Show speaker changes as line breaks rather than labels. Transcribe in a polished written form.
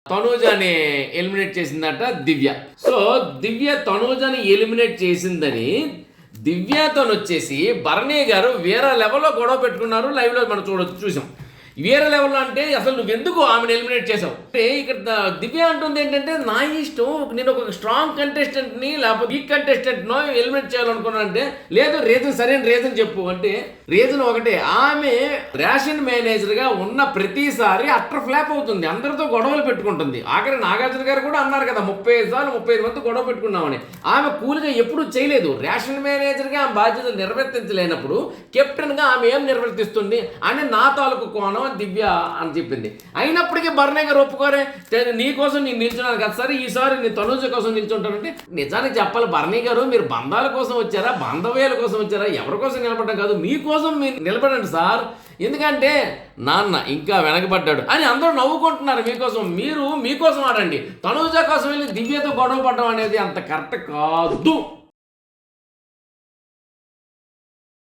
తనూజని eliminate చేసిందట దివ్య. So దివ్య తనూజని eliminate చేసిందని దివ్యతో వచ్చేసి భరణి గారు వేరే లెవెల్లో గొడవ పెట్టుకున్నారు. లైవ్లో మనం చూసాం. వేరే లెవెల్లో అంటే అసలు నువ్వెందుకు ఆమెను ఎలిమినేట్ చేసావు అంటే ఇక్కడ దివ్య అంటుంది ఏంటంటే నా ఇష్టం, నేను ఒక స్ట్రాంగ్ కంటెస్టెంట్ని లేకపోతే వీక్ కంటెస్టెంట్నో ఎలిమినేట్ చేయాలనుకున్నానంటే లేదు రీజన్, సరైన రీజన్ చెప్పు అంటే రీజన్ ఒకటే, ఆమె రేషన్ మేనేజర్గా ఉన్న ప్రతిసారి అట్టర్ ఫ్లాప్ అవుతుంది, అందరితో గొడవలు పెట్టుకుంటుంది. ఆఖరి నాగార్జున గారు కూడా అన్నారు కదా 35 సార్లు 35 మంది గొడవ పెట్టుకున్నామని. ఆమె కూల్గా ఎప్పుడూ చేయలేదు. రేషన్ మేనేజర్గా ఆమె బాధ్యతలు నిర్వర్తించలేనప్పుడు కెప్టెన్గా ఆమె ఏం నిర్వర్తిస్తుంది అని నా తాలూకు కోణం దివ్య అని చెప్పింది. అయినప్పటికీ భరణి గారు ఒప్పుకోరే, నీకోసం నేను నిల్చున్నాను కదా సరే ఈసారి నేను తనూజ కోసం నిల్చుంటానంటే నిజానికి చెప్పాలి భరణి గారు, మీరు బంధాల కోసం వచ్చారా, బాంధవ్యాల కోసం వచ్చారా, ఎవరి కోసం నిలబడ్డం కాదు, మీకోసం మీరు నిలబడండి సార్. ఎందుకంటే నాన్న ఇంకా వెనకబడ్డాడు అని అందరూ నవ్వుకుంటున్నారు మీకోసం. మీరు మీకోసం ఆడండి. తనూజ కోసం వెళ్ళి దివ్యతో గొడవ పడడం అనేది అంత కరెక్ట్ కాదు.